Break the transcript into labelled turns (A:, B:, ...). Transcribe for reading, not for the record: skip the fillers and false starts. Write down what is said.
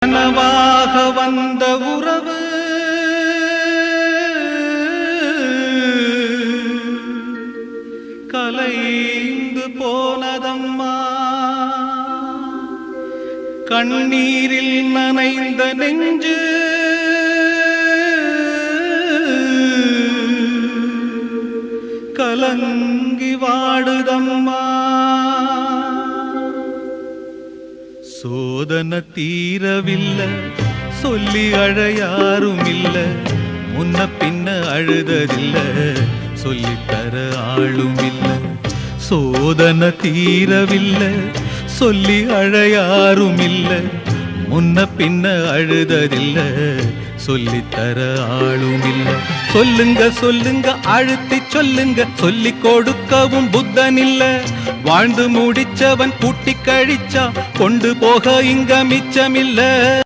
A: கனவாக வந்த உறவு கலைந்து போனதம்மா. கண்ணீரில் நனைந்த நெஞ்சு கலங்கி வாடுதம்மா. சோதனை தீரவில்லை, சொல்லி அழ யாரும் இல்ல, முன்ன பின்ன அழுததில்ல, சொல்லித்தர ஆளும் இல்ல. சோதனை தீரவில்லை, சொல்லி அழ யாரும் இல்ல, முன்ன பின்ன அழுததில்ல, சொல்லித்தர ஆளும் இல்ல. சொல்லுங்க சொல்லுங்க அழுத்தி சொல்லுங்க, சொல்லி கொடுக்கவும் புத்தன் இல்ல. வாழ்ந்து முடிச்சவன் கூட்டி கழிச்சா கொண்டு போக இங்க மிச்சமில்ல.